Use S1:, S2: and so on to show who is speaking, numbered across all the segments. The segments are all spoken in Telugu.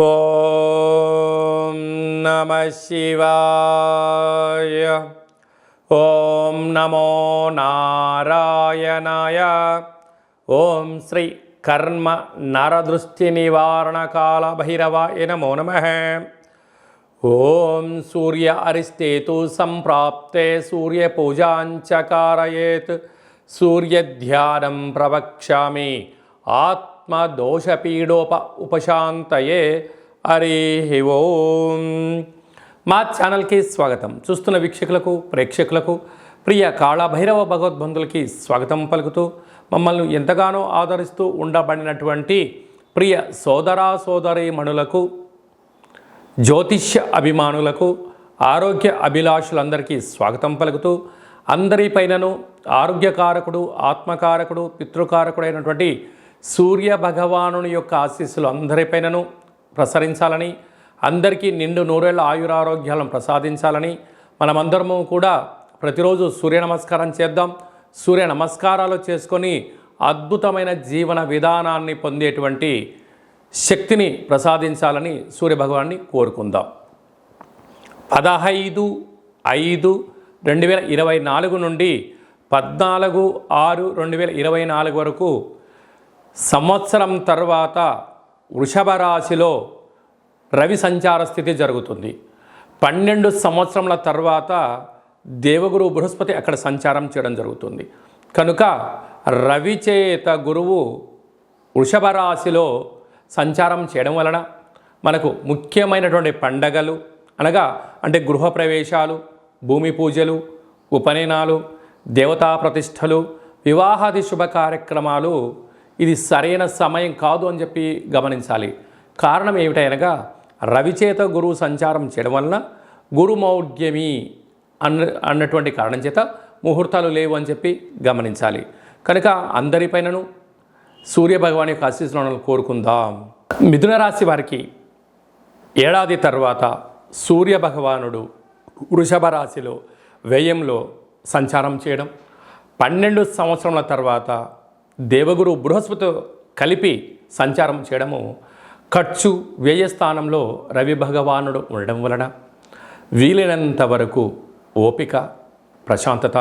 S1: ఓం నమః శివాయ. ఓం నమో నారాయణాయ. ఓం శ్రీ కర్మ నరదృష్టి నివారణ కాల భైరవాయ నమో నమః. ఓం సూర్య అరిష్టేతు సంప్రాప్తే సూర్య పూజాంచ కారయేత్ సూర్యధ్యానం ప్రవక్ష్యామి ఆత్మదోషపీడోప ఉపశాంతయే. హరి ఓం. మా ఛానల్కి స్వాగతం. చూస్తున్న వీక్షకులకు ప్రేక్షకులకు ప్రియ కాళభైరవ భగవద్బంధులకి స్వాగతం పలుకుతూ మమ్మల్ని ఎంతగానో ఆదరిస్తూ ఉండబడినటువంటి ప్రియ సోదరా సోదరీమణులకు, జ్యోతిష్య అభిమానులకు, ఆరోగ్య అభిలాషులందరికీ స్వాగతం పలుకుతూ అందరిపైనను ఆరోగ్యకారకుడు, ఆత్మకారకుడు, పితృకారకుడైనటువంటి సూర్య భగవానుని యొక్క ఆశీస్సులు అందరిపైనను ప్రసరించాలని, అందరికీ నిండు నూరేళ్ల ఆయురారోగ్యాలను ప్రసాదించాలని మనమందరము కూడా ప్రతిరోజు సూర్య నమస్కారం చేద్దాం. సూర్య నమస్కారాలు చేసుకొని అద్భుతమైన జీవన విధానాన్ని పొందేటువంటి శక్తిని ప్రసాదించాలని సూర్యభగవాన్ని కోరుకుందాం. 15/5/2024 నుండి 14/6/2024 వరకు సంవత్సరం తర్వాత వృషభ రాశిలో రవి సంచార స్థితి జరుగుతుంది. 12 సంవత్సరముల తర్వాత దేవగురు బృహస్పతి అక్కడ సంచారం చేయడం జరుగుతుంది. కనుక రవి చేత గురువు వృషభ రాశిలో సంచారం చేయడం వలన మనకు ముఖ్యమైనటువంటి పండగలు అంటే గృహప్రవేశాలు, భూమి పూజలు, ఉపనయనాలు, దేవతా ప్రతిష్టలు, వివాహాది శుభ కార్యక్రమాలు ఇది సరైన సమయం కాదు అని చెప్పి గమనించాలి. కారణం ఏమిటనగా రవిచేత గురువు సంచారం చేయడం వలన గురుమౌఢ్యమి అన్నటువంటి కారణం చేత ముహూర్తాలు లేవు అని చెప్పి గమనించాలి. కనుక అందరిపైనను సూర్యభగవాన్ యొక్క ఆశీస్సులను కోరుకుందాం. మిథున రాశి వారికి ఏడాది తర్వాత సూర్యభగవానుడు వృషభ రాశిలో వ్యయంలో సంచారం చేయడం, 12 సంవత్సరముల తర్వాత దేవగురు బృహస్పతి కలిపి సంచారం చేయడము, ఖర్చు వ్యయ స్థానంలో రవి భగవానుడు ఉండడం వలన వీలైనంత వరకు ఓపిక, ప్రశాంతత,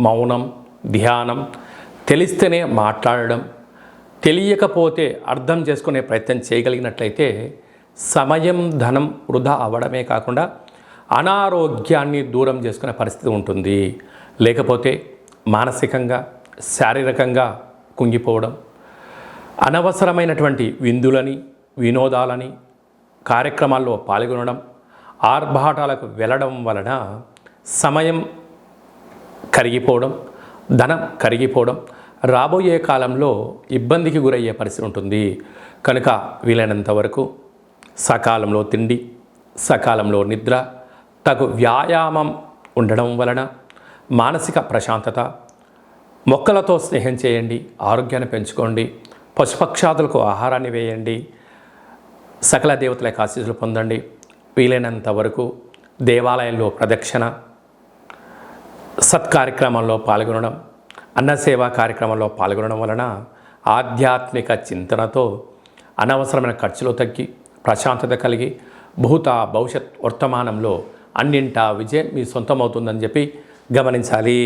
S1: మౌనం, ధ్యానం, తెలిస్తేనే మాట్లాడడం, తెలియకపోతే అర్థం చేసుకునే ప్రయత్నం చేయగలిగినట్లయితే సమయం, ధనం వృధా అవ్వడమే కాకుండా అనారోగ్యాన్ని దూరం చేసుకునే పరిస్థితి ఉంటుంది. లేకపోతే మానసికంగా, శారీరకంగా కుంగిపోవడం, అనవసరమైనటువంటి విందులని, వినోదాలని, కార్యక్రమాల్లో పాల్గొనడం, ఆర్భాటాలకు వెళ్ళడం వలన సమయం కరిగిపోవడం, ధనం కరిగిపోవడం, రాబోయే కాలంలో ఇబ్బందికి గురయ్యే పరిస్థితి ఉంటుంది. కనుక వీలైనంత వరకు సకాలంలో తిండి, సకాలంలో నిద్ర, తగు వ్యాయామం ఉండడం వలన మానసిక ప్రశాంతత, మొక్కలతో స్నేహం చేయండి, ఆరోగ్యాన్ని పెంచుకోండి, పశుపక్షాదులకు ఆహారాన్ని వేయండి, సకల దేవతల యొక్క ఆశీస్సులు పొందండి. వీలైనంత వరకు దేవాలయంలో ప్రదక్షిణ, సత్కార్యక్రమంలో పాల్గొనడం, అన్నసేవా కార్యక్రమంలో పాల్గొనడం వలన ఆధ్యాత్మిక చింతనతో అనవసరమైన ఖర్చులు తగ్గి ప్రశాంతత కలిగి భూత భవిష్యత్ వర్తమానంలో అన్నింటా విజయం మీ సొంతమవుతుందని చెప్పి గమనించాలి.